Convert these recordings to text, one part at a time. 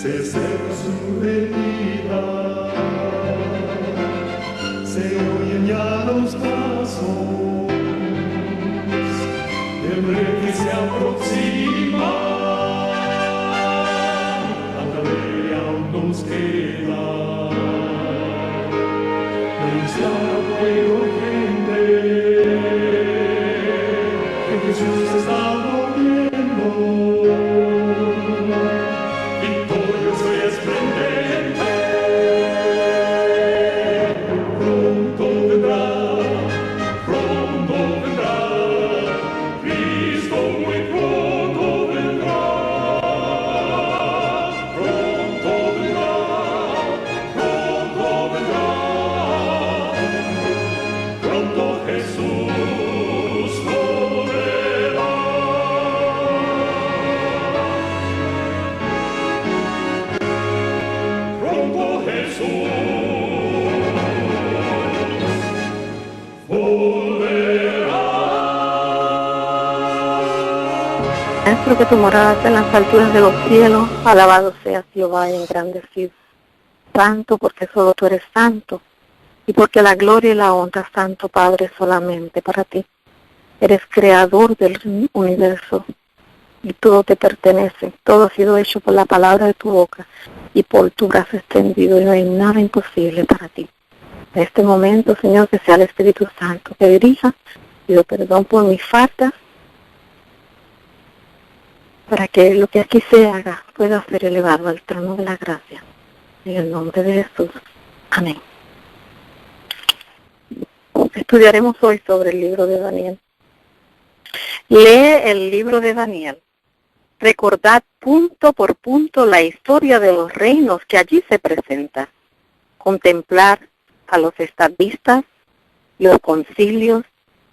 se acerca su venida, se oyen ya los pasos del rey que se aproxima. Hasta de aún nos queda anunciar a pueblo y gente que Jesús está volviendo. Maestro, que tu morada en las alturas de los cielos, alabado sea Jehová y engrandecido. Santo, porque solo tú eres santo, y porque la gloria y la honra, Santo Padre, solamente para ti. Eres creador del universo, y todo te pertenece. Todo ha sido hecho por la palabra de tu boca, y por tu brazo extendido, y no hay nada imposible para ti. En este momento, Señor, que sea el Espíritu Santo que dirija, pido perdón por mis faltas, para que lo que aquí se haga pueda ser elevado al trono de la gracia. En el nombre de Jesús. Amén. Estudiaremos hoy sobre el libro de Daniel. Lee el libro de Daniel. Recordad punto por punto la historia de los reinos que allí se presenta. Contemplar a los estadistas, los concilios,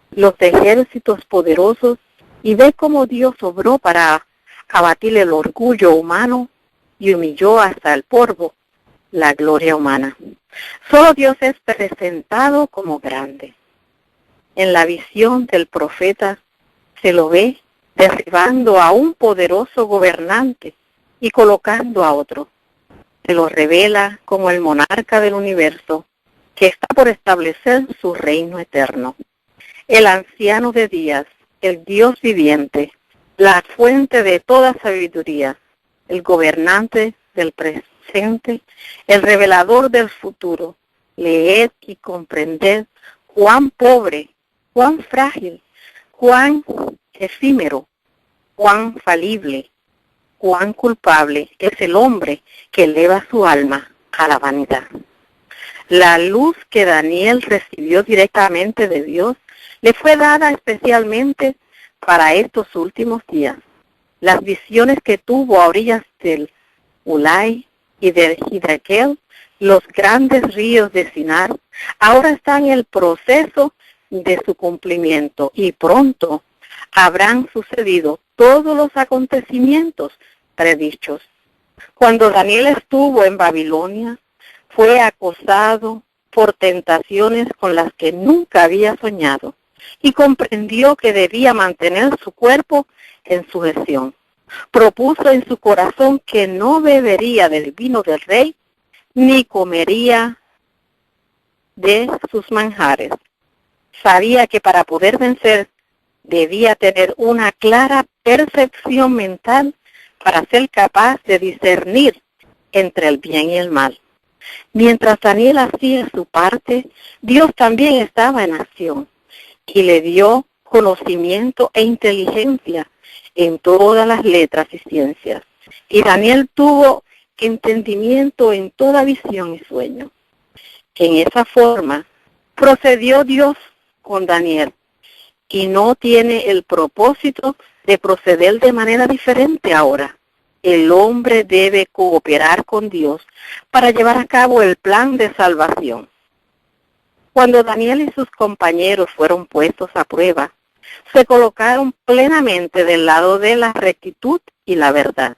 los ejércitos poderosos, y ve cómo Dios obró para abatir el orgullo humano y humilló hasta el polvo la gloria humana. Solo Dios es presentado como grande. En la visión del profeta se lo ve derribando a un poderoso gobernante y colocando a otro. Se lo revela como el monarca del universo que está por establecer su reino eterno. El anciano de días, el Dios viviente, la fuente de toda sabiduría, el gobernante del presente, el revelador del futuro. Leed y comprended cuán pobre, cuán frágil, cuán efímero, cuán falible, cuán culpable es el hombre que eleva su alma a la vanidad. La luz que Daniel recibió directamente de Dios le fue dada especialmente para estos últimos días. Las visiones que tuvo a orillas del Ulai y de Hiddekel, los grandes ríos de Sinar, ahora están en el proceso de su cumplimiento y pronto habrán sucedido todos los acontecimientos predichos. Cuando Daniel estuvo en Babilonia, fue acosado por tentaciones con las que nunca había soñado, y comprendió que debía mantener su cuerpo en sujeción. Propuso en su corazón que no bebería del vino del rey, ni comería de sus manjares. Sabía que para poder vencer debía tener una clara percepción mental para ser capaz de discernir entre el bien y el mal. Mientras Daniel hacía su parte, Dios también estaba en acción y le dio conocimiento e inteligencia en todas las letras y ciencias. Y Daniel tuvo entendimiento en toda visión y sueño. En esa forma procedió Dios con Daniel y no tiene el propósito de proceder de manera diferente ahora. El hombre debe cooperar con Dios para llevar a cabo el plan de salvación. Cuando Daniel y sus compañeros fueron puestos a prueba, se colocaron plenamente del lado de la rectitud y la verdad.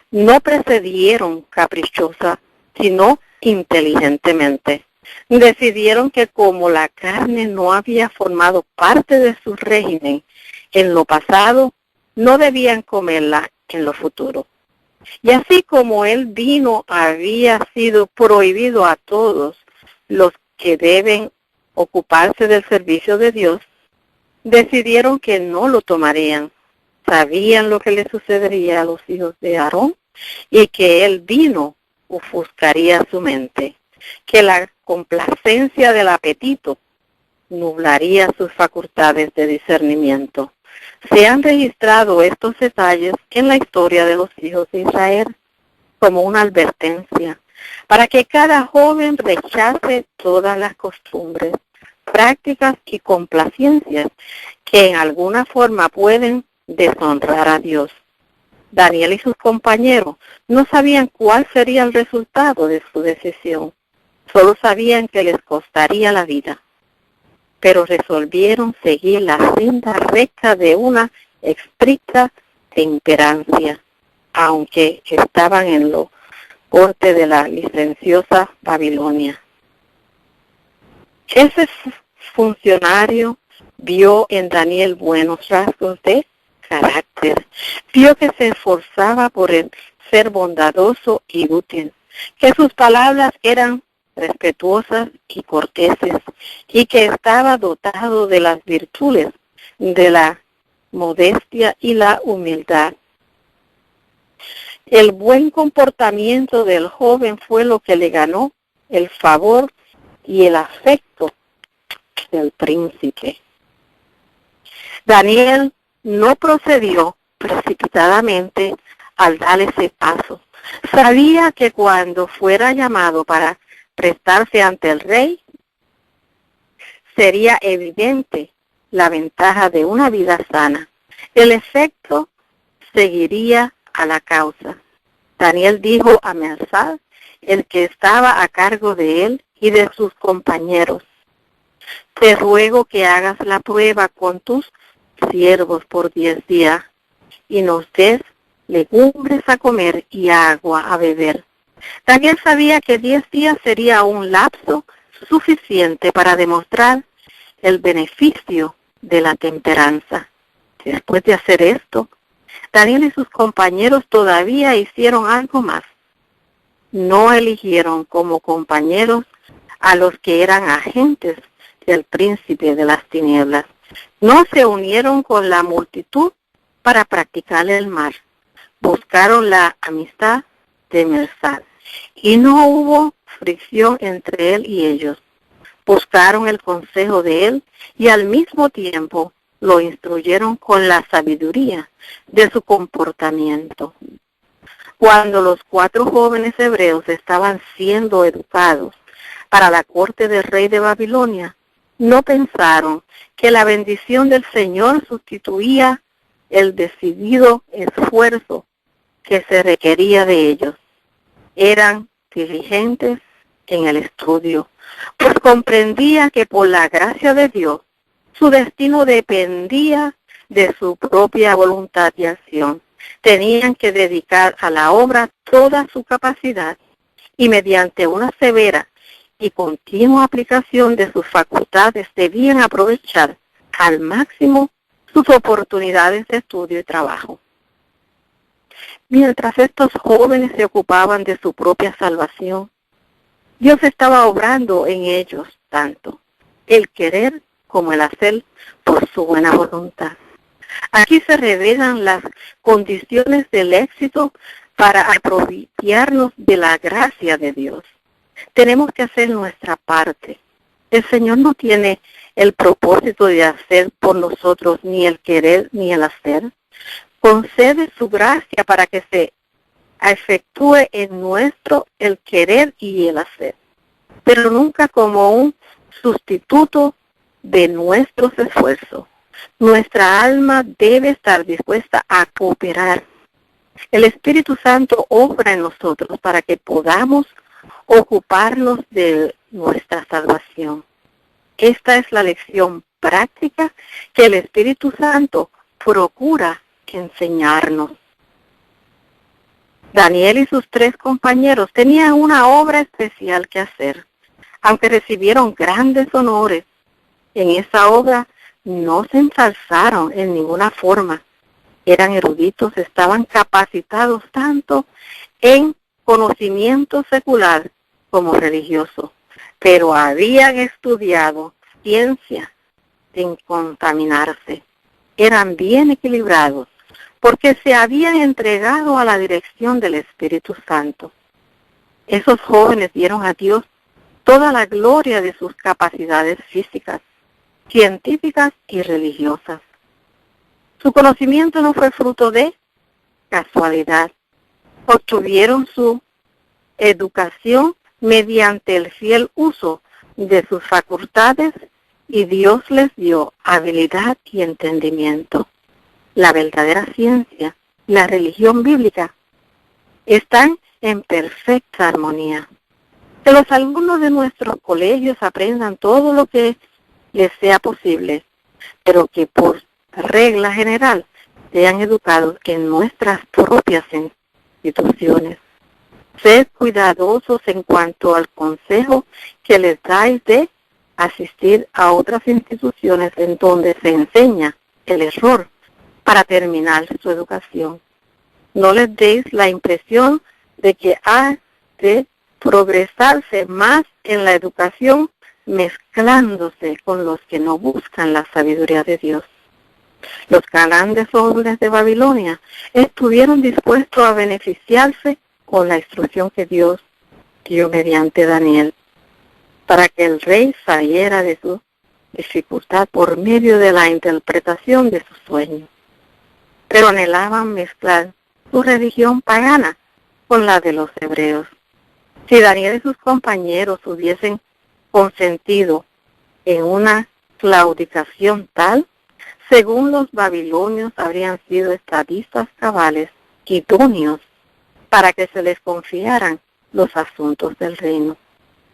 No procedieron caprichosa, sino inteligentemente. Decidieron que como la carne no había formado parte de su régimen en lo pasado, no debían comerla en lo futuro. Y así como el vino había sido prohibido a todos los que deben ocuparse del servicio de Dios, decidieron que no lo tomarían. Sabían lo que le sucedería a los hijos de Aarón y que el vino ofuscaría su mente, que la complacencia del apetito nublaría sus facultades de discernimiento. Se han registrado estos detalles en la historia de los hijos de Israel como una advertencia para que cada joven rechace todas las costumbres, prácticas y complacencias que en alguna forma pueden deshonrar a Dios. Daniel y sus compañeros no sabían cuál sería el resultado de su decisión, solo sabían que les costaría la vida, pero resolvieron seguir la senda recta de una estricta temperancia, aunque estaban en lo corte de la licenciosa Babilonia. Ese funcionario vio en Daniel buenos rasgos de carácter. Vio que se esforzaba por ser bondadoso y útil, que sus palabras eran respetuosas y corteses, y que estaba dotado de las virtudes de la modestia y la humildad. El buen comportamiento del joven fue lo que le ganó el favor y el afecto del príncipe. Daniel no procedió precipitadamente al dar ese paso. Sabía que cuando fuera llamado para prestarse ante el rey, sería evidente la ventaja de una vida sana. El efecto seguiría a la causa. Daniel dijo a Mesad, el que estaba a cargo de él y de sus compañeros: te ruego que hagas la prueba con tus siervos por 10 días y nos des legumbres a comer y agua a beber. Daniel sabía que 10 días sería un lapso suficiente para demostrar el beneficio de la temperanza. Después de hacer esto, Daniel y sus compañeros todavía hicieron algo más. No eligieron como compañeros a los que eran agentes del príncipe de las tinieblas. No se unieron con la multitud para practicar el mal. Buscaron la amistad de Mesad y no hubo fricción entre él y ellos. Buscaron el consejo de él y al mismo tiempo lo instruyeron con la sabiduría de su comportamiento. Cuando los 4 jóvenes hebreos estaban siendo educados para la corte del rey de Babilonia, no pensaron que la bendición del Señor sustituía el decidido esfuerzo que se requería de ellos. Eran diligentes en el estudio, pues comprendía que por la gracia de Dios, su destino dependía de su propia voluntad y acción. Tenían que dedicar a la obra toda su capacidad y mediante una severa y continua aplicación de sus facultades debían aprovechar al máximo sus oportunidades de estudio y trabajo. Mientras estos jóvenes se ocupaban de su propia salvación, Dios estaba obrando en ellos tanto el querer como el hacer por su buena voluntad. Aquí se revelan las condiciones del éxito para apropiarnos de la gracia de Dios. Tenemos que hacer nuestra parte. El Señor no tiene el propósito de hacer por nosotros ni el querer ni el hacer. Concede su gracia para que se efectúe en nuestro el querer y el hacer, pero nunca como un sustituto de nuestros esfuerzos. Nuestra alma debe estar dispuesta a cooperar. El Espíritu Santo obra en nosotros para que podamos ocuparnos de nuestra salvación. Esta es la lección práctica que el Espíritu Santo procura enseñarnos. Daniel y sus 3 compañeros tenían una obra especial que hacer. Aunque recibieron grandes honores, en esa obra no se ensalzaron en ninguna forma. eran eruditos, estaban capacitados tanto en conocimiento secular como religioso, pero habían estudiado ciencia sin contaminarse. Eran bien equilibrados porque se habían entregado a la dirección del Espíritu Santo. Esos jóvenes dieron a Dios toda la gloria de sus capacidades físicas, científicas y religiosas. Su conocimiento no fue fruto de casualidad. Obtuvieron su educación mediante el fiel uso de sus facultades y Dios les dio habilidad y entendimiento. La verdadera ciencia y la religión bíblica están en perfecta armonía. Que los alumnos de nuestros colegios aprendan todo lo que les sea posible, pero que por regla general sean educados en nuestras propias instituciones. Sed cuidadosos en cuanto al consejo que les dais de asistir a otras instituciones en donde se enseña el error para terminar su educación. No les deis la impresión de que ha de progresarse más en la educación mezclándose con los que no buscan la sabiduría de Dios. Los grandes hombres de Babilonia estuvieron dispuestos a beneficiarse con la instrucción que Dios dio mediante Daniel, para que el rey saliera de su dificultad por medio de la interpretación de sus sueños. Pero anhelaban mezclar su religión pagana con la de los hebreos. Si Daniel y sus compañeros hubiesen consentido en una claudicación tal, según los babilonios habrían sido estadistas cabales, idóneos, para que se les confiaran los asuntos del reino.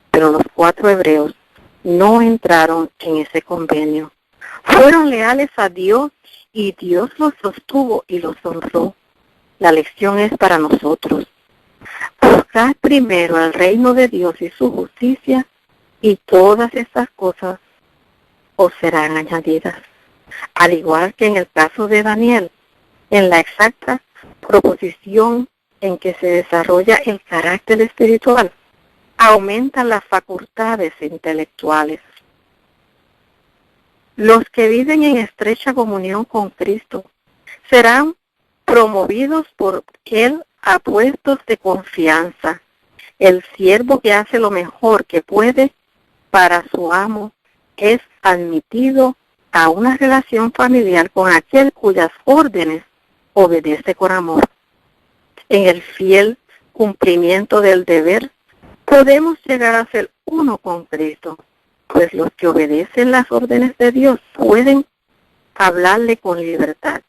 Pero los 4 hebreos no entraron en ese convenio. Fueron leales a Dios y Dios los sostuvo y los honró. La lección es para nosotros. Buscad primero el reino de Dios y su justicia, y todas estas cosas os serán añadidas. Al igual que en el caso de Daniel, en la exacta proposición en que se desarrolla el carácter espiritual, aumentan las facultades intelectuales. Los que viven en estrecha comunión con Cristo serán promovidos por Él a puestos de confianza. El siervo que hace lo mejor que puede para su amo es admitido a una relación familiar con aquel cuyas órdenes obedece con amor. En el fiel cumplimiento del deber, podemos llegar a ser uno con Cristo, pues los que obedecen las órdenes de Dios pueden hablarle con libertad.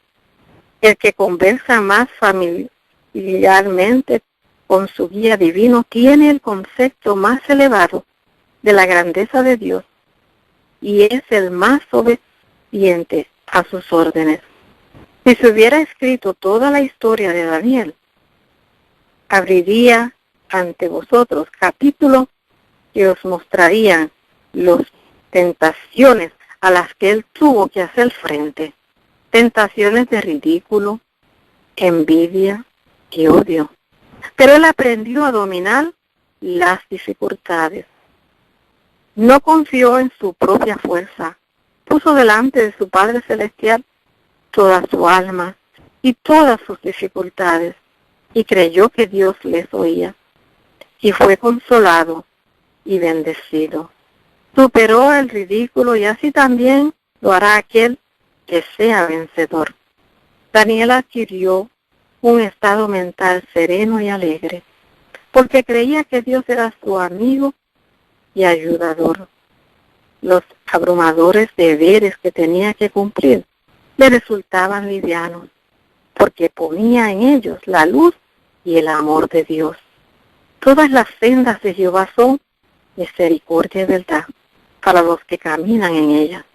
El que conversa más familiarmente con su guía divino tiene el concepto más elevado de la grandeza de Dios y es el más obediente a sus órdenes. Si se hubiera escrito toda la historia de Daniel, abriría ante vosotros capítulos que os mostrarían las tentaciones a las que él tuvo que hacer frente. Tentaciones de ridículo, envidia y odio. Pero él aprendió a dominar las dificultades. No confió en su propia fuerza. Puso delante de su Padre Celestial toda su alma y todas sus dificultades y creyó que Dios les oía. Y fue consolado y bendecido. Superó el ridículo y así también lo hará aquel que sea vencedor. Daniel adquirió un estado mental sereno y alegre, porque creía que Dios era su amigo y ayudador. Los abrumadores deberes que tenía que cumplir le resultaban livianos, porque ponía en ellos la luz y el amor de Dios. Todas las sendas de Jehová son misericordia y verdad para los que caminan en ellas.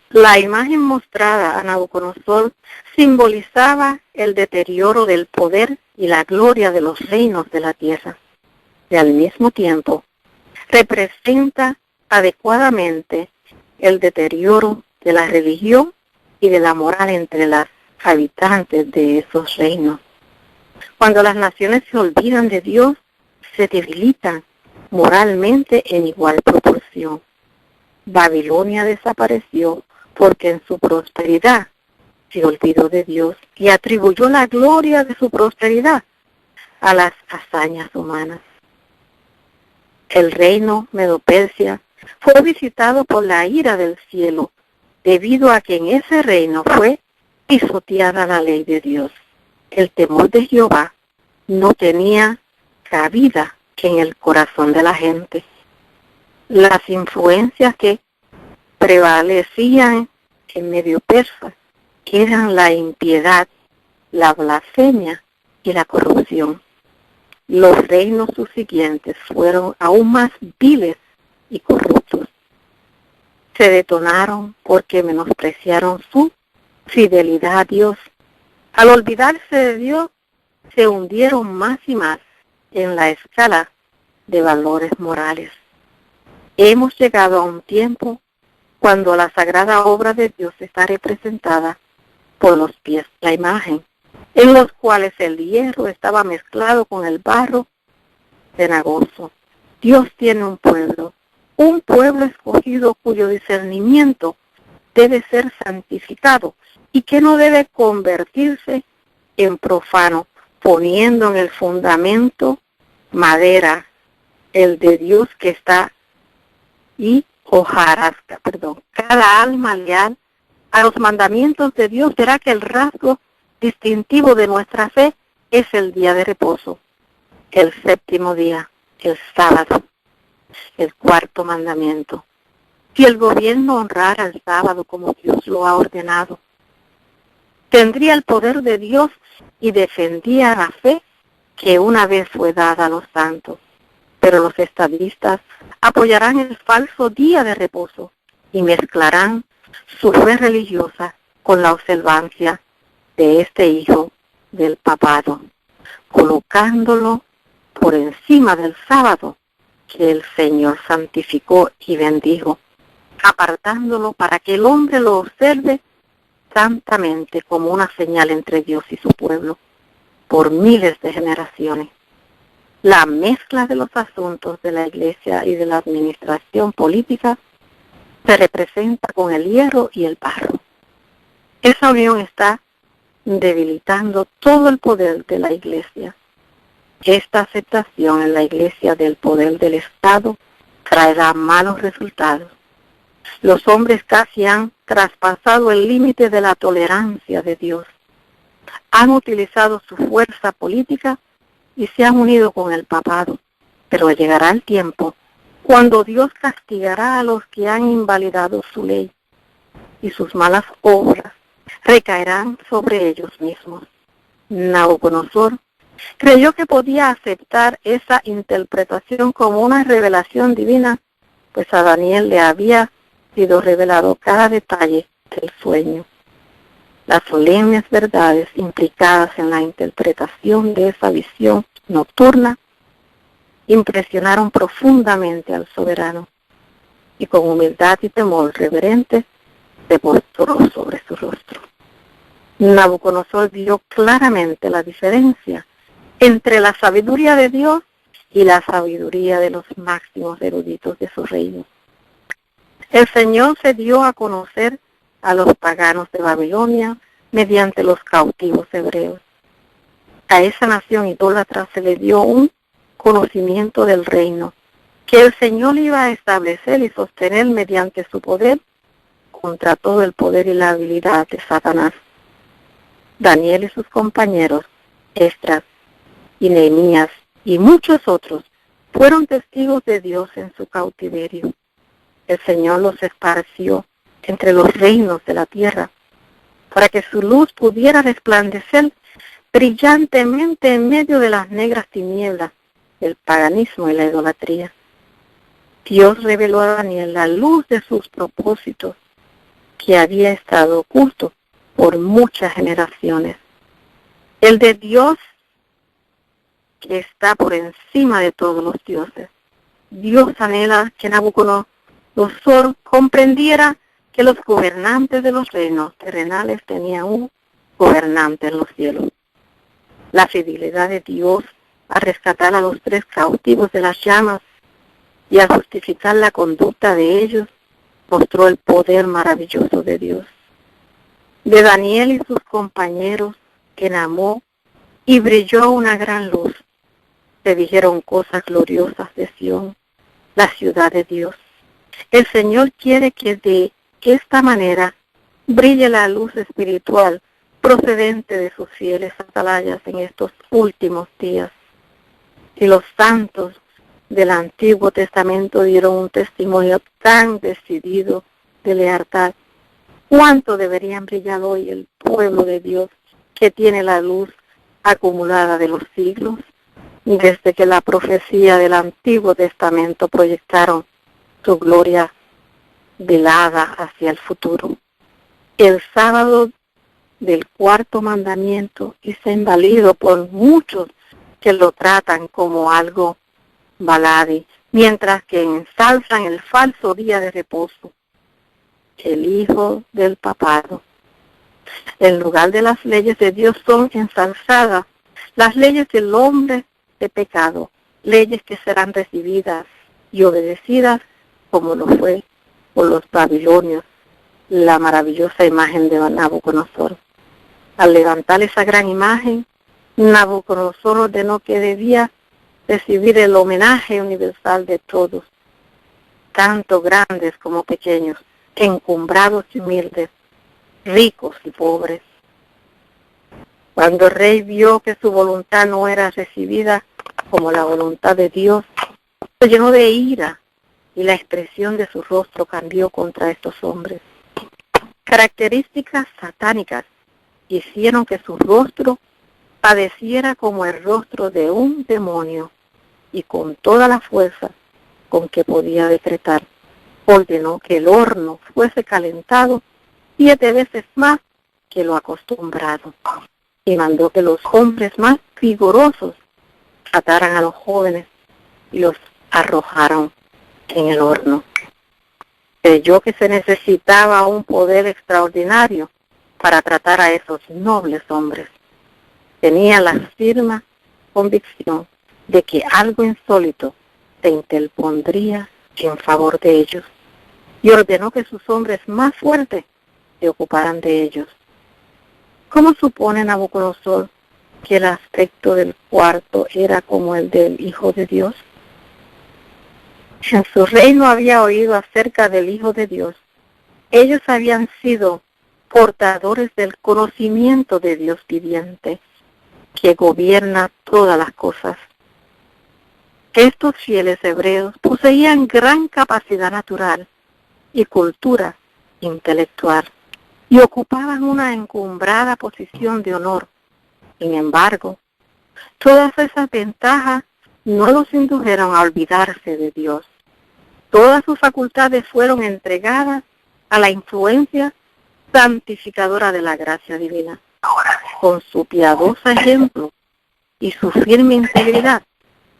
La imagen mostrada a Nabucodonosor simbolizaba el deterioro del poder y la gloria de los reinos de la tierra. Y al mismo tiempo, representa adecuadamente el deterioro de la religión y de la moral entre las habitantes de esos reinos. Cuando las naciones se olvidan de Dios, se debilitan moralmente en igual proporción. Babilonia desapareció porque en su prosperidad se olvidó de Dios y atribuyó la gloria de su prosperidad a las hazañas humanas. El reino Medo-Persia fue visitado por la ira del cielo, debido a que en ese reino fue pisoteada la ley de Dios. El temor de Jehová no tenía cabida en el corazón de la gente. Las influencias que prevalecían en Medio Persa eran la impiedad, la blasfemia y la corrupción. Los reinos subsiguientes fueron aún más viles y corruptos. Se detonaron porque menospreciaron su fidelidad a Dios. Al olvidarse de Dios, se hundieron más y más en la escala de valores morales. Hemos llegado a un tiempo cuando la sagrada obra de Dios está representada por los pies de la imagen, en los cuales el hierro estaba mezclado con el barro cenagoso. Dios tiene un pueblo escogido cuyo discernimiento debe ser santificado y que no debe convertirse en profano, poniendo en el fundamento madera, el de Dios que está, y hojarasca, cada alma leal a los mandamientos de Dios verá que el rasgo distintivo de nuestra fe es el día de reposo, el séptimo día, el sábado, el cuarto mandamiento. Si el gobierno honrara el sábado como Dios lo ha ordenado, tendría el poder de Dios y defendía la fe que una vez fue dada a los santos. Pero los estadistas apoyarán el falso día de reposo y mezclarán su fe religiosa con la observancia de este hijo del papado, colocándolo por encima del sábado que el Señor santificó y bendijo, apartándolo para que el hombre lo observe santamente como una señal entre Dios y su pueblo por miles de generaciones. La mezcla de los asuntos de la iglesia y de la administración política se representa con el hierro y el barro. Esa unión está debilitando todo el poder de la iglesia. Esta aceptación en la iglesia del poder del Estado traerá malos resultados. Los hombres casi han traspasado el límite de la tolerancia de Dios. Han utilizado su fuerza política y se han unido con el papado. Pero llegará el tiempo cuando Dios castigará a los que han invalidado su ley y sus malas obras recaerán sobre ellos mismos. Nabucodonosor creyó que podía aceptar esa interpretación como una revelación divina, pues a Daniel le había sido revelado cada detalle del sueño. Las solemnes verdades implicadas en la interpretación de esa visión nocturna impresionaron profundamente al soberano y con humildad y temor reverente se postró sobre su rostro. Nabucodonosor vio claramente la diferencia entre la sabiduría de Dios y la sabiduría de los máximos eruditos de su reino. El Señor se dio a conocer a los paganos de Babilonia mediante los cautivos hebreos. A esa nación idólatra se le dio un conocimiento del reino que el Señor iba a establecer y sostener mediante su poder contra todo el poder y la habilidad de Satanás. Daniel y sus compañeros, Esdras y Nehemías y muchos otros, fueron testigos de Dios en su cautiverio. El Señor los esparció entre los reinos de la tierra para que su luz pudiera resplandecer brillantemente en medio de las negras tinieblas del paganismo y la idolatría. Dios reveló a Daniel la luz de sus propósitos que había estado oculto por muchas generaciones. El de Dios que está por encima de todos los dioses. Dios anhela que Nabucodonosor comprendiera que los gobernantes de los reinos terrenales tenían un gobernante en los cielos. La fidelidad de Dios a rescatar a los 3 cautivos de las llamas y a justificar la conducta de ellos mostró el poder maravilloso de Dios. De Daniel y sus compañeros, quien amó y brilló una gran luz, se dijeron cosas gloriosas de Sión, la ciudad de Dios. El Señor quiere que de esta manera brille la luz espiritual procedente de sus fieles atalayas en estos últimos días. Y los santos del Antiguo Testamento dieron un testimonio tan decidido de lealtad. ¿Cuánto deberían brillar hoy el pueblo de Dios que tiene la luz acumulada de los siglos, desde que la profecía del Antiguo Testamento proyectaron su gloria velada hacia el futuro? El sábado del 4º mandamiento es invalido por muchos que lo tratan como algo baladí, mientras que ensalzan el falso día de reposo, el hijo del papado. En lugar de las leyes de Dios son ensalzadas las leyes del hombre de pecado, leyes que serán recibidas y obedecidas como lo fue por los babilonios, la maravillosa imagen de Nabucodonosor. Al levantar esa gran imagen, Nabucodonosor ordenó que debía recibir el homenaje universal de todos, tanto grandes como pequeños, encumbrados y humildes, ricos y pobres. Cuando el rey vio que su voluntad no era recibida como la voluntad de Dios, se llenó de ira y la expresión de su rostro cambió contra estos hombres. Características satánicas hicieron que su rostro padeciera como el rostro de un demonio, y con toda la fuerza con que podía decretar, ordenó que el horno fuese calentado 7 veces más que lo acostumbrado, y mandó que los hombres más vigorosos ataran a los jóvenes y los arrojaron en el horno. Creyó que se necesitaba un poder extraordinario para tratar a esos nobles hombres. Tenía la firme convicción de que algo insólito se interpondría en favor de ellos, y ordenó que sus hombres más fuertes se ocuparan de ellos. ¿Cómo supone Nabucodonosor que el aspecto del cuarto era como el del Hijo de Dios? En su reino había oído acerca del Hijo de Dios. Ellos habían sido portadores del conocimiento de Dios viviente, que gobierna todas las cosas. Estos fieles hebreos poseían gran capacidad natural y cultura intelectual y ocupaban una encumbrada posición de honor. Sin embargo, todas esas ventajas no los indujeron a olvidarse de Dios. Todas sus facultades fueron entregadas a la influencia santificadora de la gracia divina. Con su piadoso ejemplo y su firme integridad,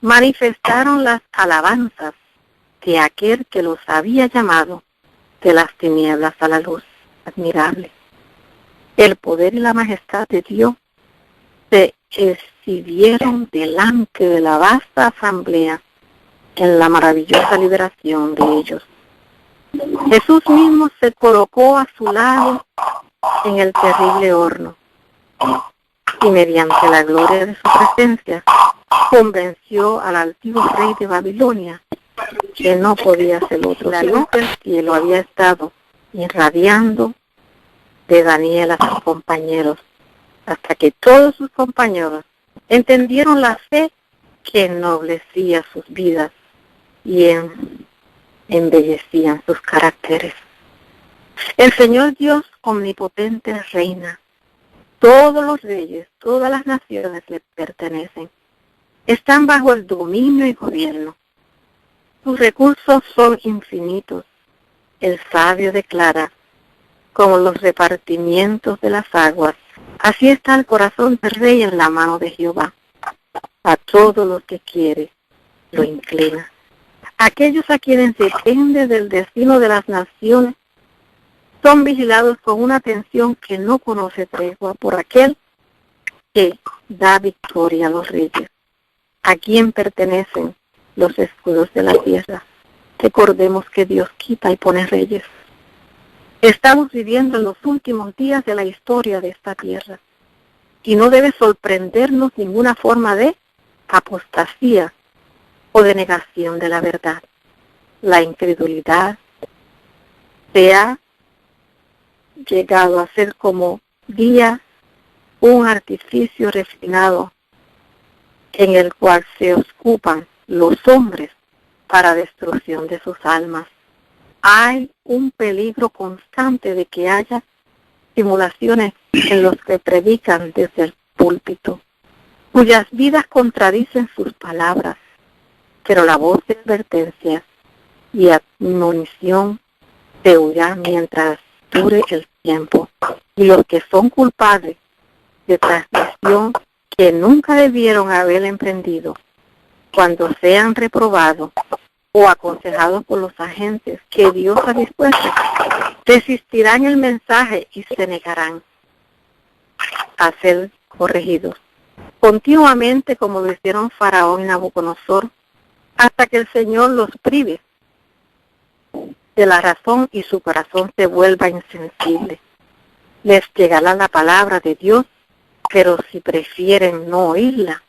manifestaron las alabanzas de aquel que los había llamado de las tinieblas a la luz admirable. El poder y la majestad de Dios se exhibieron delante de la vasta asamblea en la maravillosa liberación de ellos. Jesús mismo se colocó a su lado en el terrible horno y mediante la gloria de su presencia convenció al altivo rey de Babilonia que no podía ser otro. La luz del cielo había estado irradiando de Daniel a sus compañeros, hasta que todos sus compañeros entendieron la fe que ennoblecía sus vidas y embellecían sus caracteres. El Señor Dios omnipotente reina. Todos los reyes, todas las naciones le pertenecen. Están bajo el dominio y gobierno. Sus recursos son infinitos. El sabio declara, como los repartimientos de las aguas, así está el corazón del rey en la mano de Jehová. A todos los que quiere, lo inclina. Aquellos a quienes depende del destino de las naciones, son vigilados con una atención que no conoce tregua por aquel que da victoria a los reyes. ¿A quién pertenecen los escudos de la tierra? Recordemos que Dios quita y pone reyes. Estamos viviendo en los últimos días de la historia de esta tierra y no debe sorprendernos ninguna forma de apostasía o de negación de la verdad. La incredulidad se ha llegado a ser como guía un artificio refinado en el cual se ocupan los hombres para destrucción de sus almas. Hay un peligro constante de que haya simulaciones en los que predican desde el púlpito, cuyas vidas contradicen sus palabras, pero la voz de advertencia y admonición se oirá mientras dure el tiempo, y los que son culpables de transgresión que nunca debieron haber emprendido, cuando sean reprobados o aconsejados por los agentes que Dios ha dispuesto, resistirán el mensaje y se negarán a ser corregidos continuamente, como lo hicieron Faraón y Nabucodonosor, hasta que el Señor los prive de la razón y su corazón se vuelva insensible. Les llegará la palabra de Dios, pero si prefieren no oírla,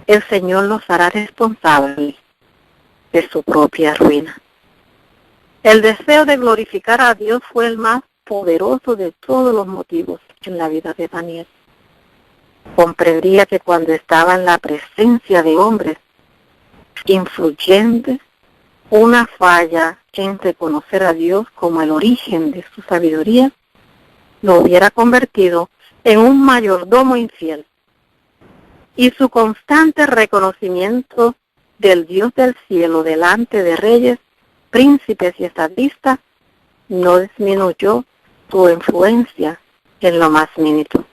el Señor los hará responsables de su propia ruina. El deseo de glorificar a Dios fue el más poderoso de todos los motivos en la vida de Daniel. Comprendía que cuando estaba en la presencia de hombres influyentes, una falla en reconocer a Dios como el origen de su sabiduría lo hubiera convertido en un mayordomo infiel. Y su constante reconocimiento del Dios del cielo delante de reyes, príncipes y estadistas no disminuyó su influencia en lo más mínimo.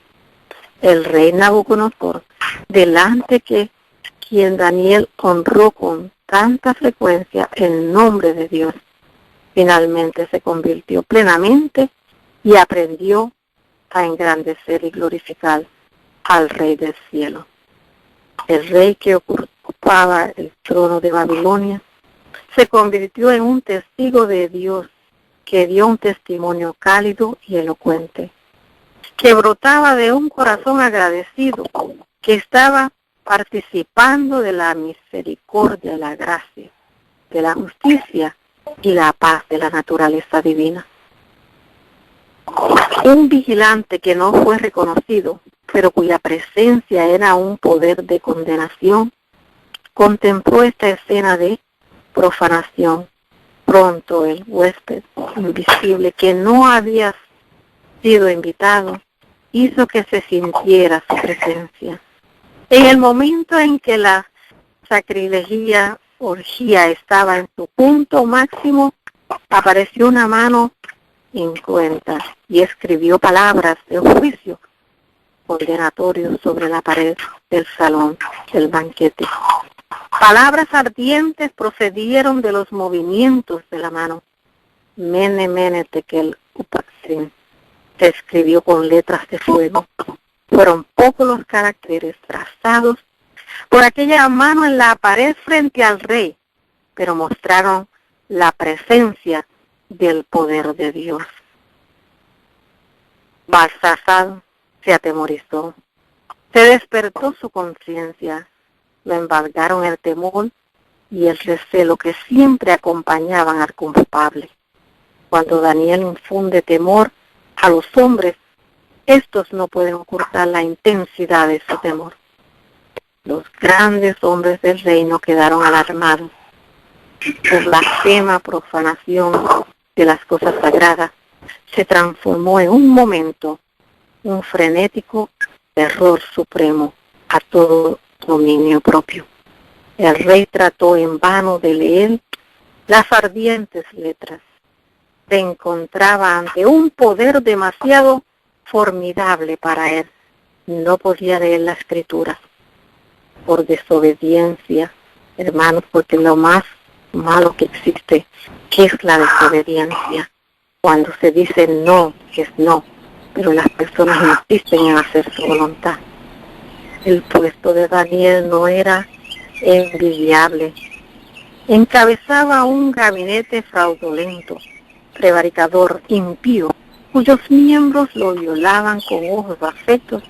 El rey Nabucodonosor, delante que quien Daniel honró con tanta frecuencia el nombre de Dios, finalmente se convirtió plenamente y aprendió a engrandecer y glorificar al Rey del cielo. El rey que ocupaba el trono de Babilonia se convirtió en un testigo de Dios que dio un testimonio cálido y elocuente, que brotaba de un corazón agradecido, que estaba participando de la misericordia, la gracia, de la justicia y la paz de la naturaleza divina. Un vigilante que no fue reconocido, pero cuya presencia era un poder de condenación, contempló esta escena de profanación. Pronto el huésped invisible, que no había sido invitado, hizo que se sintiera su presencia. En el momento en que la sacrilegia orgía estaba en su punto máximo, apareció una mano incruenta y escribió palabras de juicio condenatorio sobre la pared del salón del banquete. Palabras ardientes procedieron de los movimientos de la mano. Mene, mene, tekel, upaxin. Se escribió con letras de fuego. Fueron pocos los caracteres trazados por aquella mano en la pared frente al rey, pero mostraron la presencia del poder de Dios. Balsasar se atemorizó, se despertó su conciencia, lo embargaron el temor y el recelo que siempre acompañaban al culpable. Cuando Daniel infunde temor a los hombres, estos no pueden ocultar la intensidad de su temor. Los grandes hombres del reino quedaron alarmados por la blasfema profanación de las cosas sagradas. Se transformó en un momento un frenético terror supremo a todo dominio propio. El rey trató en vano de leer las ardientes letras. Se encontraba ante un poder demasiado formidable para él. No podía leer la escritura por desobediencia, hermanos, porque lo más malo que existe es la desobediencia. Cuando se dice no, es no, pero las personas insisten en hacer su voluntad. El puesto de Daniel no era envidiable. Encabezaba un gabinete fraudulento, prevaricador, impío, cuyos miembros lo violaban con ojos afectos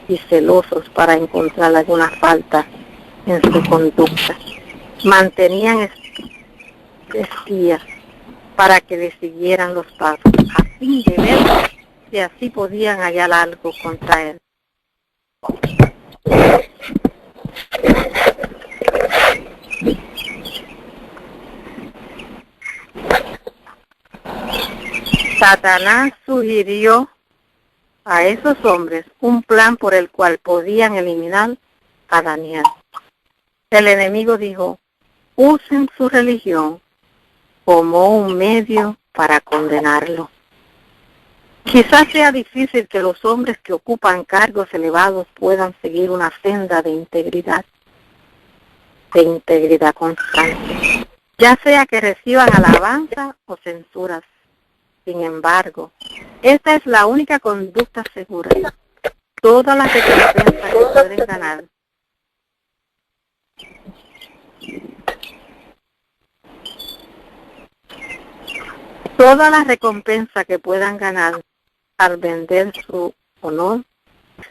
y celosos para encontrar alguna falta en su conducta. Mantenían espías para que le siguieran los pasos, a fin de ver si así podían hallar algo contra él. Satanás sugirió a esos hombres un plan por el cual podían eliminar a Daniel. El enemigo dijo: usen su religión como un medio para condenarlo. Quizás sea difícil que los hombres que ocupan cargos elevados puedan seguir una senda de integridad constante, ya sea que reciban alabanza o censuras. Sin embargo, esta es la única conducta segura. Todas las recompensas que pueden ganar puedan ganar al vender su honor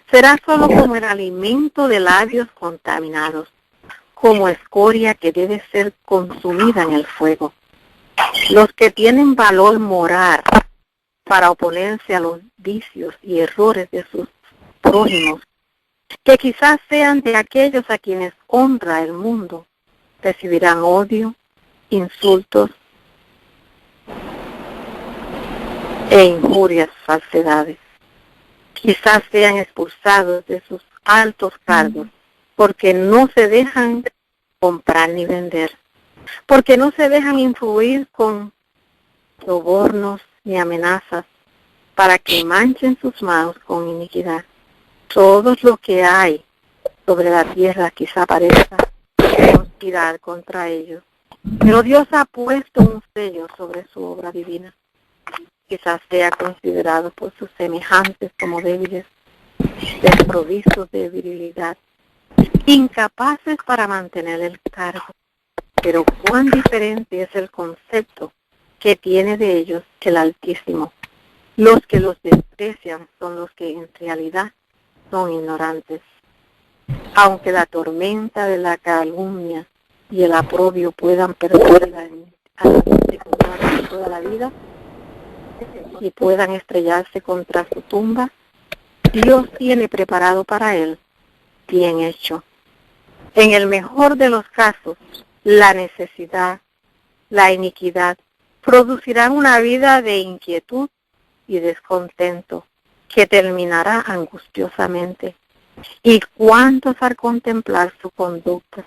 será solo como el alimento de labios contaminados, como escoria que debe ser consumida en el fuego. Los que tienen valor moral para oponerse a los vicios y errores de sus prójimos, que quizás sean de aquellos a quienes honra el mundo, recibirán odio, insultos e injurias, falsedades. Quizás sean expulsados de sus altos cargos porque no se dejan comprar ni vender, porque no se dejan influir con sobornos ni amenazas para que manchen sus manos con iniquidad. Todo lo que hay sobre la tierra quizá parezca conspirar contra ellos, pero Dios ha puesto un sello sobre su obra divina. Quizás sea considerado por sus semejantes como débiles, desprovistos de virilidad, incapaces para mantener el cargo. Pero cuán diferente es el concepto que tiene de ellos el Altísimo. Los que los desprecian son los que en realidad son ignorantes. Aunque la tormenta de la calumnia y el aprobio puedan perderla en toda la vida y puedan estrellarse contra su tumba, Dios tiene preparado para él bien hecho. En el mejor de los casos, la necesidad, la iniquidad, producirán una vida de inquietud y descontento que terminará angustiosamente. ¿Y cuántos al contemplar su conducta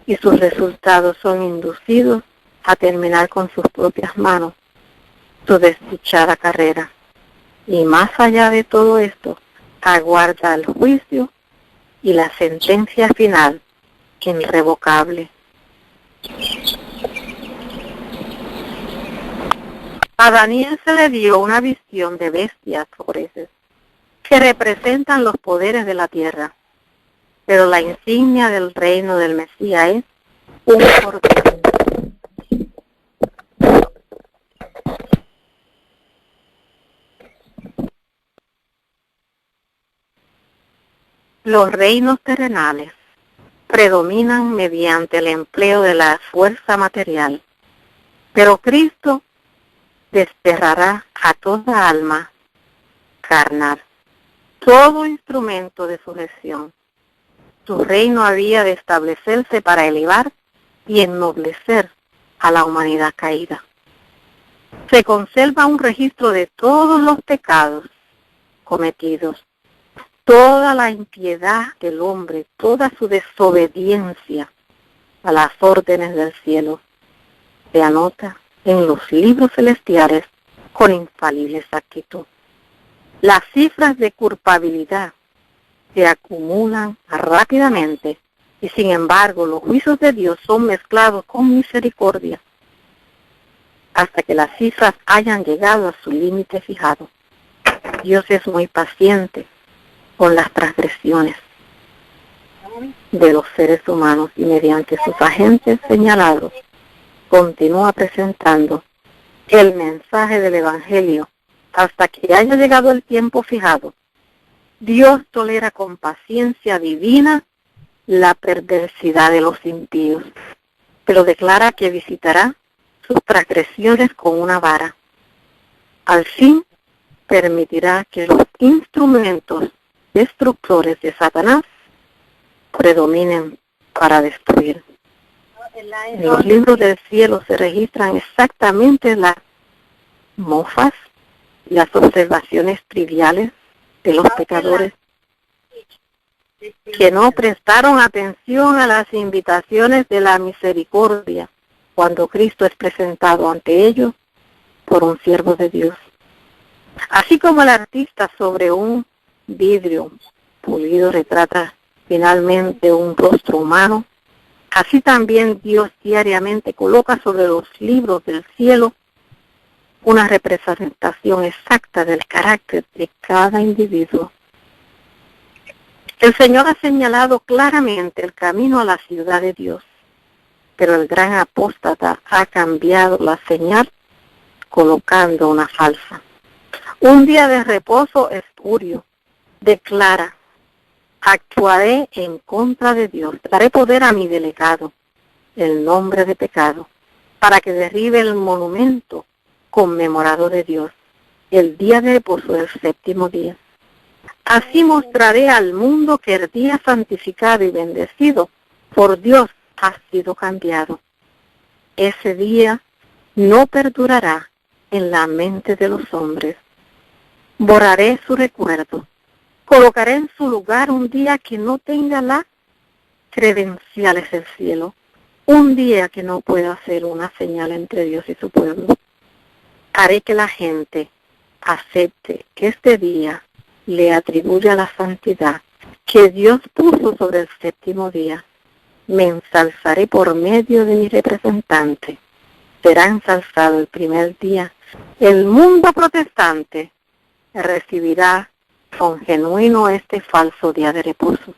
y sus resultados son inducidos a terminar con sus propias manos su desdichada carrera? Y más allá de todo esto, aguarda el juicio y la sentencia final irrevocable. A Daniel se le dio una visión de bestias voraces que representan los poderes de la tierra, pero la insignia del reino del Mesías es un cordero. Los reinos terrenales predominan mediante el empleo de la fuerza material, pero Cristo desterrará a toda alma carnal, todo instrumento de sujeción. Su reino había de establecerse para elevar y ennoblecer a la humanidad caída. Se conserva un registro de todos los pecados cometidos, toda la impiedad del hombre, toda su desobediencia a las órdenes del cielo, se anota en los libros celestiales con infalible exactitud. Las cifras de culpabilidad se acumulan rápidamente y sin embargo los juicios de Dios son mezclados con misericordia. hasta que las cifras hayan llegado a su límite fijado. Dios es muy paciente con las transgresiones de los seres humanos y mediante sus agentes señalados continúa presentando el mensaje del Evangelio hasta que haya llegado el tiempo fijado. Dios tolera con paciencia divina la perversidad de los impíos, pero declara que visitará sus transgresiones con una vara. Al fin, permitirá que los instrumentos destructores de Satanás predominen para destruir. En los libros del cielo se registran exactamente las mofas y las observaciones triviales de los pecadores que no prestaron atención a las invitaciones de la misericordia cuando Cristo es presentado ante ellos por un siervo de Dios. Así como el artista sobre un vidrio pulido retrata finalmente un rostro humano, así también Dios diariamente coloca sobre los libros del cielo una representación exacta del carácter de cada individuo. El Señor ha señalado claramente el camino a la ciudad de Dios, pero el gran apóstata ha cambiado la señal colocando una falsa. Un día de reposo espurio declara: actuaré en contra de Dios, daré poder a mi delegado, el nombre de pecado, para que derribe el monumento conmemorado de Dios, el día de reposo del séptimo día. Así mostraré al mundo que el día santificado y bendecido por Dios ha sido cambiado. Ese día no perdurará en la mente de los hombres. Borraré su recuerdo. Colocaré en su lugar un día que no tenga las credenciales del cielo. Un día que no pueda ser una señal entre Dios y su pueblo. Haré que la gente acepte que este día le atribuya la santidad que Dios puso sobre el séptimo día. Me ensalzaré por medio de mi representante. Será ensalzado el primer día. El mundo protestante recibirá con genuino este falso día de reposo.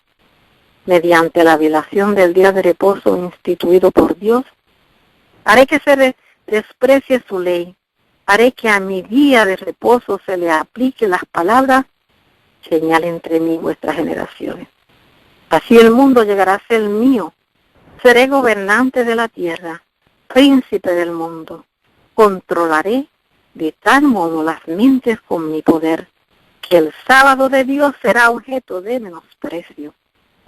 Mediante la violación del día de reposo instituido por Dios, haré que se desprecie su ley. Haré que a mi día de reposo se le aplique las palabras: señal entre mí y vuestras generaciones. Así el mundo llegará a ser mío. Seré gobernante de la tierra, príncipe del mundo. Controlaré de tal modo las mentes con mi poder, que el sábado de Dios será objeto de menosprecio.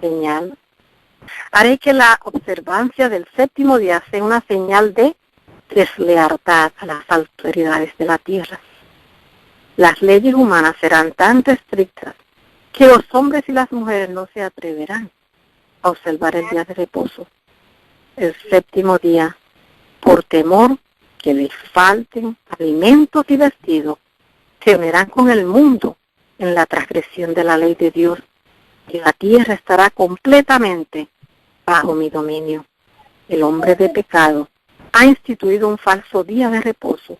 Señal. Haré que la observancia del séptimo día sea una señal de deslealtad a las autoridades de la tierra. Las leyes humanas serán tan estrictas que los hombres y las mujeres no se atreverán a observar el día de reposo, el séptimo día, por temor que les falten alimentos y vestidos. Se unirán con el mundo en la transgresión de la ley de Dios, y la tierra estará completamente bajo mi dominio. El hombre de pecado ha instituido un falso día de reposo,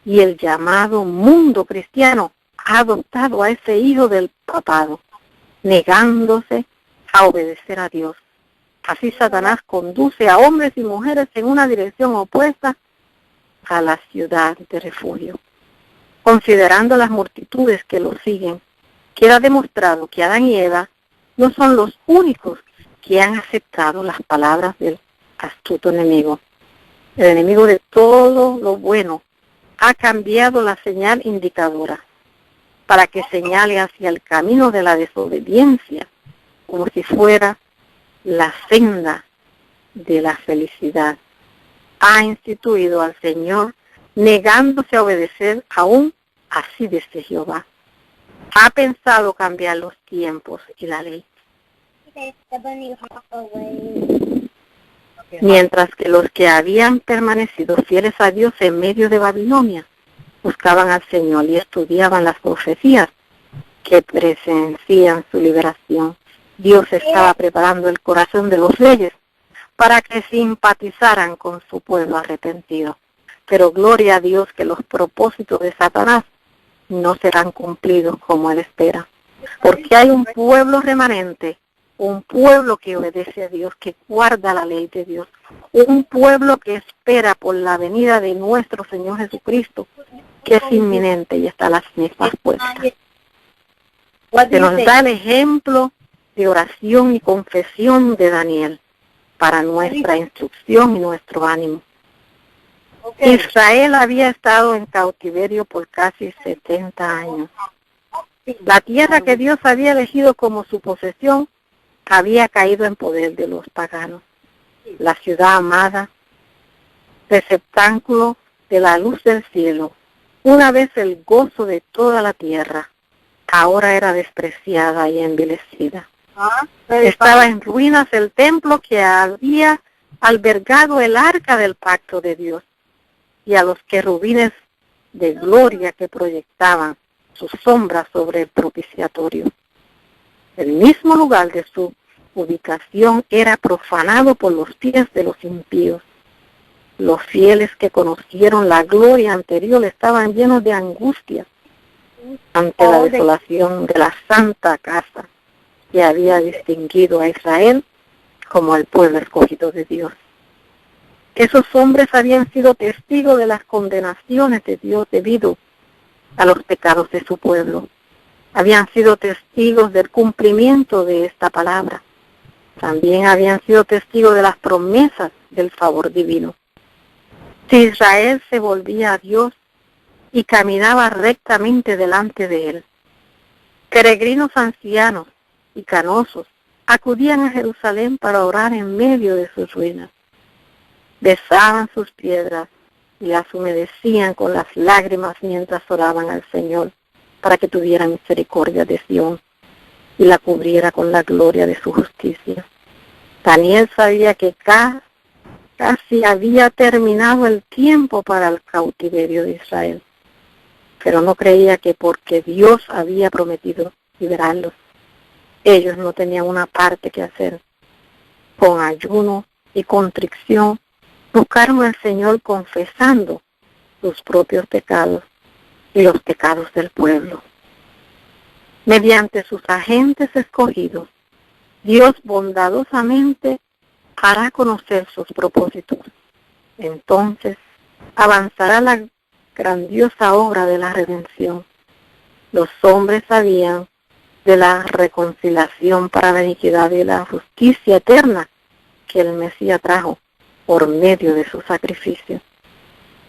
y el llamado mundo cristiano ha adoptado a ese hijo del papado, negándose a obedecer a Dios. Así Satanás conduce a hombres y mujeres en una dirección opuesta a la ciudad de refugio. Considerando las multitudes que lo siguen, queda demostrado que Adán y Eva no son los únicos que han aceptado las palabras del astuto enemigo. El enemigo de todo lo bueno ha cambiado la señal indicadora para que señale hacia el camino de la desobediencia, como si fuera la senda de la felicidad. Ha instituido al Señor negándose a obedecer aún, así dice Jehová. Ha pensado cambiar los tiempos y la ley. Mientras que los que habían permanecido fieles a Dios en medio de Babilonia buscaban al Señor y estudiaban las profecías que presencian su liberación. Dios estaba preparando el corazón de los reyes para que simpatizaran con su pueblo arrepentido. Pero gloria a Dios que los propósitos de Satanás no serán cumplidos como él espera. Porque hay un pueblo remanente, un pueblo que obedece a Dios, que guarda la ley de Dios, un pueblo que espera por la venida de nuestro Señor Jesucristo, que es inminente y está a las mismas puertas. Se nos da el ejemplo de oración y confesión de Daniel para nuestra instrucción y nuestro ánimo. Israel había estado en cautiverio por casi 70 años. La tierra que Dios había elegido como su posesión había caído en poder de los paganos. La ciudad amada, receptáculo de la luz del cielo, una vez el gozo de toda la tierra, ahora era despreciada y envilecida. Estaba en ruinas el templo que había albergado el arca del pacto de Dios y a los querubines de gloria que proyectaban sus sombras sobre el propiciatorio. El mismo lugar de su ubicación era profanado por los pies de los impíos. Los fieles que conocieron la gloria anterior estaban llenos de angustia ante la desolación de la santa casa que había distinguido a Israel como el pueblo escogido de Dios. Esos hombres habían sido testigos de las condenaciones de Dios debido a los pecados de su pueblo. Habían sido testigos del cumplimiento de esta palabra. También habían sido testigos de las promesas del favor divino. Si Israel se volvía a Dios y caminaba rectamente delante de él, peregrinos ancianos y canosos acudían a Jerusalén para orar en medio de sus ruinas. Besaban sus piedras y las humedecían con las lágrimas mientras oraban al Señor para que tuviera misericordia de Sión y la cubriera con la gloria de su justicia. Daniel sabía que casi había terminado el tiempo para el cautiverio de Israel, pero no creía que porque Dios había prometido liberarlos, ellos no tenían una parte que hacer. Con ayuno y contrición, buscaron al Señor confesando sus propios pecados y los pecados del pueblo. Mediante sus agentes escogidos, Dios bondadosamente hará conocer sus propósitos. Entonces avanzará la grandiosa obra de la redención. Los hombres sabían de la reconciliación para la iniquidad y la justicia eterna que el Mesías trajo por medio de su sacrificio.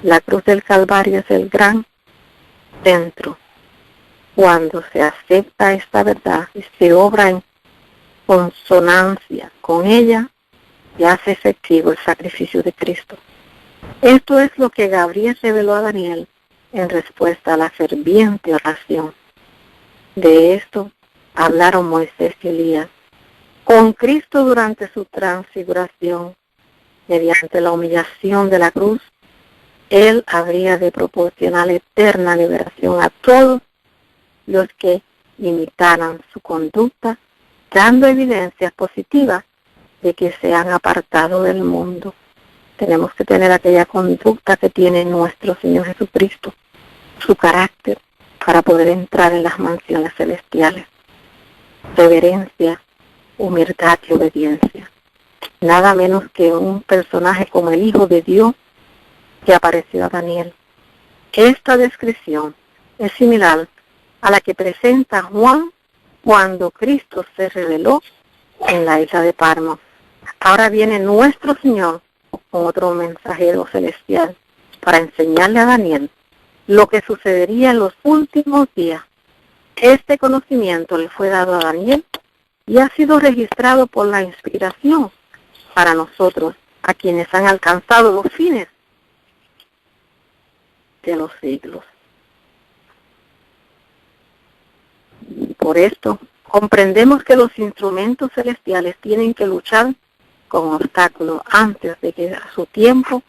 La cruz del Calvario es el gran centro. Cuando se acepta esta verdad y se obra en consonancia con ella, se hace efectivo el sacrificio de Cristo. Esto es lo que Gabriel reveló a Daniel en respuesta a la ferviente oración. De esto hablaron Moisés y Elías con Cristo durante su transfiguración. Mediante la humillación de la cruz, Él habría de proporcionar eterna liberación a todos los que imitaran su conducta, dando evidencias positivas de que se han apartado del mundo. Tenemos que tener aquella conducta que tiene nuestro Señor Jesucristo, su carácter, para poder entrar en las mansiones celestiales. Reverencia, humildad y obediencia. Nada menos que un personaje como el Hijo de Dios que apareció a Daniel. Esta descripción es similar a la que presenta Juan cuando Cristo se reveló en la isla de Patmos. Ahora viene nuestro Señor con otro mensajero celestial para enseñarle a Daniel lo que sucedería en los últimos días. Este conocimiento le fue dado a Daniel y ha sido registrado por la inspiración para nosotros, a quienes han alcanzado los fines de los siglos. Por esto, comprendemos que los instrumentos celestiales tienen que luchar con obstáculos antes de que a su tiempo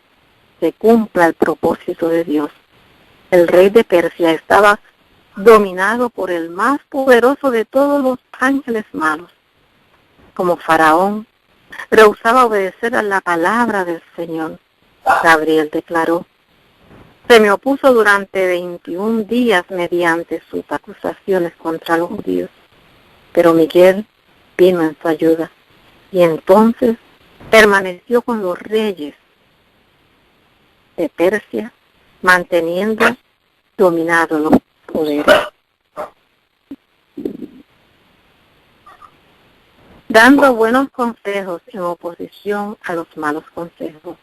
se cumpla el propósito de Dios. El rey de Persia estaba dominado por el más poderoso de todos los ángeles malos. Como Faraón, rehusaba obedecer a la palabra del Señor. Gabriel declaró: Se me opuso durante 21 días mediante sus acusaciones contra los judíos, pero Miguel vino en su ayuda y entonces permaneció con los reyes de Persia, manteniendo dominados los poderes, dando buenos consejos en oposición a los malos consejos.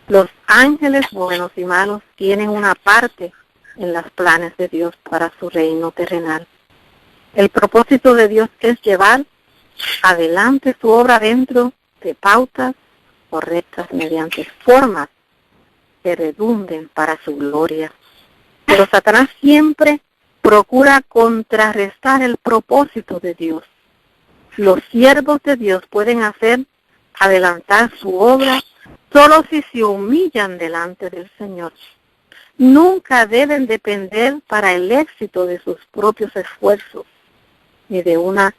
Los ángeles buenos y malos tienen una parte en los planes de Dios para su reino terrenal. El propósito de Dios es llevar adelante su obra dentro de pautas correctas mediante formas que redunden para su gloria. Pero Satanás siempre procura contrarrestar el propósito de Dios. Los siervos de Dios pueden hacer adelantar su obra solo si se humillan delante del Señor. Nunca deben depender para el éxito de sus propios esfuerzos ni de una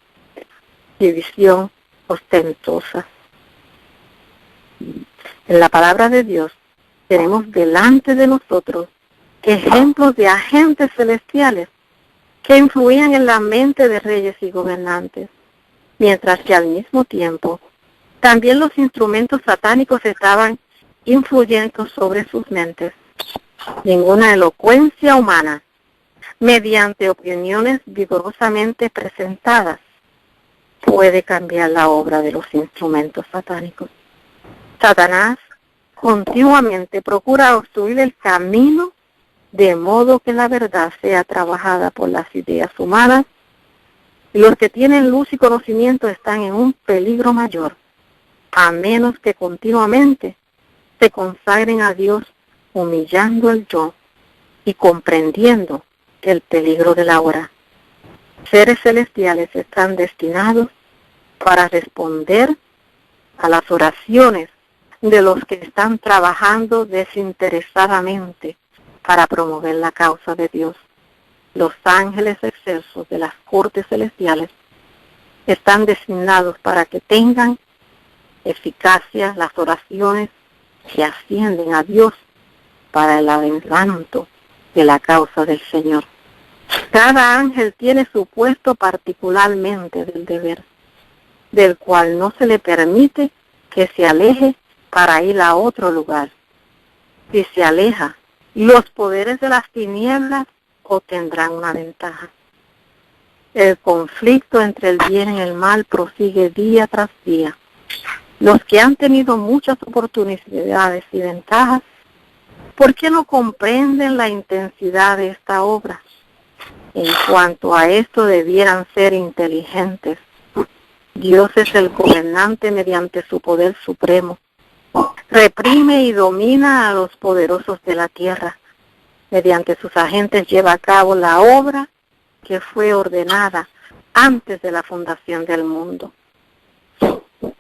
división ostentosa. En la palabra de Dios tenemos delante de nosotros ejemplos de agentes celestiales que influían en la mente de reyes y gobernantes, mientras que al mismo tiempo también los instrumentos satánicos estaban influyendo sobre sus mentes. Ninguna elocuencia humana, mediante opiniones vigorosamente presentadas, puede cambiar la obra de los instrumentos satánicos. Satanás continuamente procura obstruir el camino de modo que la verdad sea trabajada por las ideas humanas, y los que tienen luz y conocimiento están en un peligro mayor, a menos que continuamente se consagren a Dios humillando el yo y comprendiendo el peligro de la hora. Seres celestiales están destinados para responder a las oraciones de los que están trabajando desinteresadamente para promover la causa de Dios. Los ángeles excelsos de las cortes celestiales están designados para que tengan eficacia las oraciones que ascienden a Dios para el adelanto de la causa del Señor. Cada ángel tiene su puesto particularmente del deber, del cual no se le permite que se aleje para ir a otro lugar. Si se aleja, los poderes de las tinieblas obtendrán una ventaja. El conflicto entre el bien y el mal prosigue día tras día. Los que han tenido muchas oportunidades y ventajas, ¿por qué no comprenden la intensidad de esta obra? En cuanto a esto debieran ser inteligentes. Dios es el gobernante mediante su poder supremo. Reprime y domina a los poderosos de la tierra. Mediante sus agentes lleva a cabo la obra que fue ordenada antes de la fundación del mundo.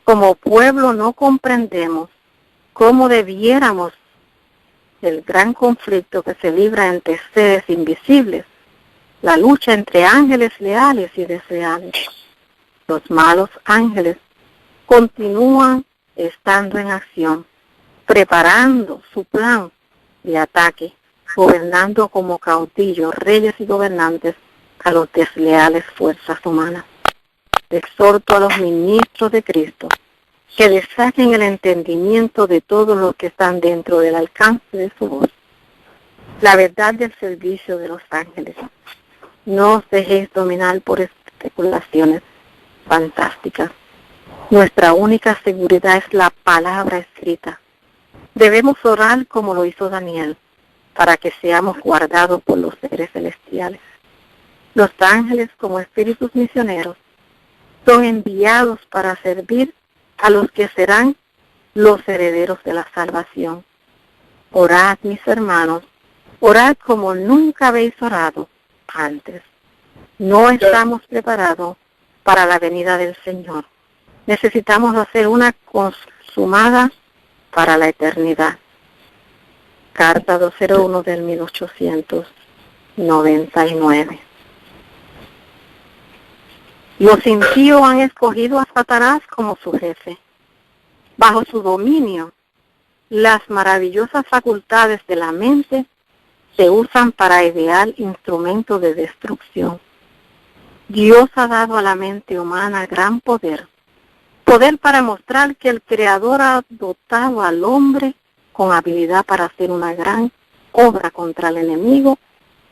Como pueblo no comprendemos cómo debiéramos el gran conflicto que se libra entre seres invisibles, la lucha entre ángeles leales y desleales. Los malos ángeles continúan estando en acción, preparando su plan de ataque, gobernando como caudillos, reyes y gobernantes a los desleales fuerzas humanas. Exhorto a los ministros de Cristo que destaquen el entendimiento de todos los que están dentro del alcance de su voz. La verdad del servicio de los ángeles. No os dejéis dominar por especulaciones fantásticas. Nuestra única seguridad es la palabra escrita. Debemos orar como lo hizo Daniel, para que seamos guardados por los seres celestiales. Los ángeles, como espíritus misioneros, son enviados para servir a los que serán los herederos de la salvación. Orad, mis hermanos, orad como nunca habéis orado antes. No estamos preparados para la venida del Señor. Necesitamos hacer una consumada para la eternidad. Carta 201 del 1899. Los impíos han escogido a Satanás como su jefe. Bajo su dominio, las maravillosas facultades de la mente se usan para idear instrumentos de destrucción. Dios ha dado a la mente humana gran poder para mostrar que el Creador ha dotado al hombre con habilidad para hacer una gran obra contra el enemigo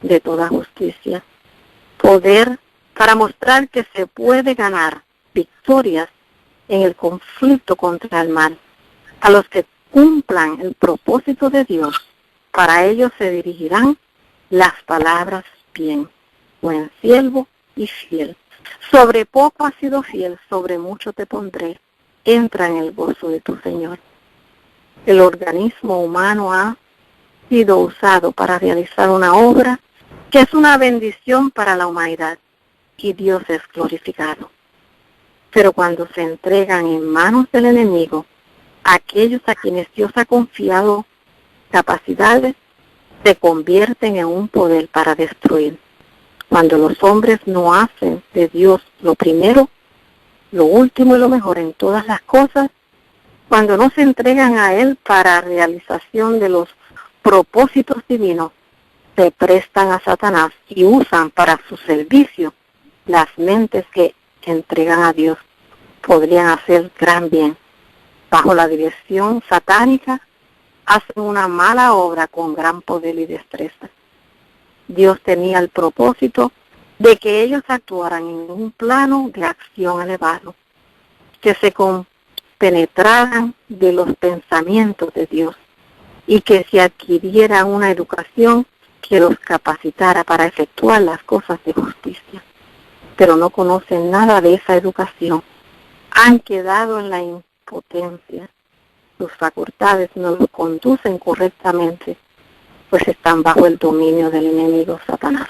de toda justicia. Poder para mostrar que se puede ganar victorias en el conflicto contra el mal. A los que cumplan el propósito de Dios, para ellos se dirigirán las palabras bien, buen siervo y fiel. Sobre poco has sido fiel, sobre mucho te pondré. Entra en el gozo de tu Señor. El organismo humano ha sido usado para realizar una obra que es una bendición para la humanidad, y Dios es glorificado. Pero cuando se entregan en manos del enemigo, aquellos a quienes Dios ha confiado capacidades, se convierten en un poder para destruir. Cuando los hombres no hacen de Dios lo primero, lo último y lo mejor en todas las cosas, cuando no se entregan a Él para realización de los propósitos divinos, se prestan a Satanás y usan para su servicio las mentes que entregan a Dios. Podrían hacer gran bien. Bajo la dirección satánica, hacen una mala obra con gran poder y destreza. Dios tenía el propósito de que ellos actuaran en un plano de acción elevado, que se penetraran de los pensamientos de Dios y que se adquiriera una educación que los capacitara para efectuar las cosas de justicia. Pero no conocen nada de esa educación. Han quedado en la impotencia. Sus facultades no los conducen correctamente, pues están bajo el dominio del enemigo Satanás.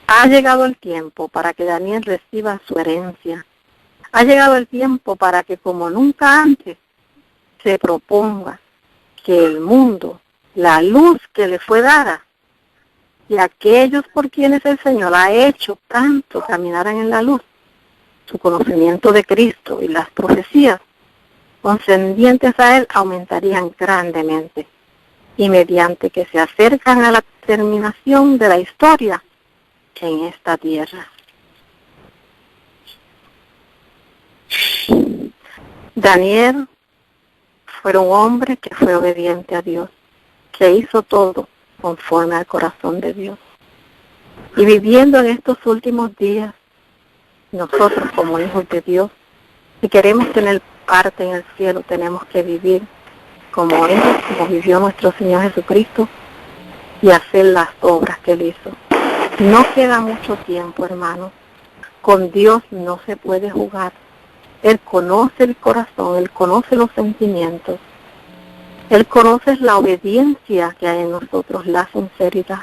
Ha llegado el tiempo para que Daniel reciba su herencia. Ha llegado el tiempo para que, como nunca antes, se proponga que el mundo, la luz que le fue dada, y aquellos por quienes el Señor ha hecho tanto caminaran en la luz, su conocimiento de Cristo y las profecías concernientes a Él aumentarían grandemente, y mediante que se acercan a la terminación de la historia en esta tierra. Daniel fue un hombre que fue obediente a Dios, que hizo todo conforme al corazón de Dios. Y viviendo en estos últimos días, nosotros como hijos de Dios, si queremos tener parte en el cielo, tenemos que vivir como Él, como vivió nuestro Señor Jesucristo, y hacer las obras que Él hizo. No queda mucho tiempo, hermanos. Con Dios no se puede jugar. Él conoce el corazón, Él conoce los sentimientos. Él conoce la obediencia que hay en nosotros, la sinceridad.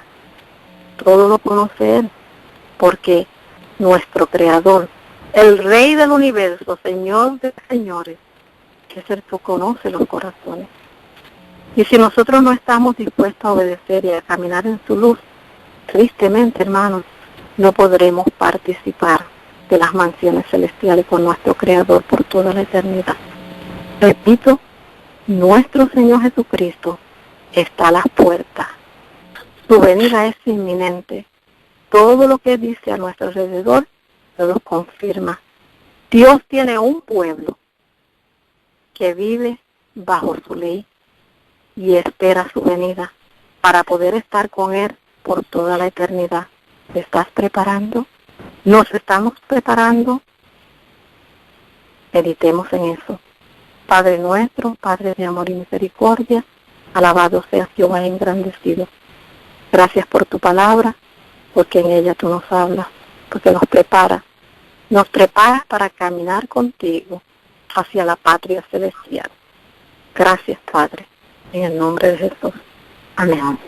Todo lo conoce Él, porque nuestro Creador, el Rey del universo, Señor de señores, es el que conoce los corazones. Y si nosotros no estamos dispuestos a obedecer y a caminar en su luz, tristemente, hermanos, no podremos participar de las mansiones celestiales con nuestro Creador por toda la eternidad. Repito, nuestro Señor Jesucristo está a las puertas. Su venida es inminente. Todo lo que dice a nuestro alrededor lo confirma. Dios tiene un pueblo que vive bajo su ley y espera su venida para poder estar con Él por toda la eternidad. ¿Te estás preparando? ¿Nos estamos preparando? Meditemos en eso. Padre nuestro, Padre de amor y misericordia, alabado seas Jehová engrandecido. Gracias por tu palabra, porque en ella tú nos hablas, porque nos preparas para caminar contigo hacia la patria celestial. Gracias, Padre, en el nombre de Jesús. Amén.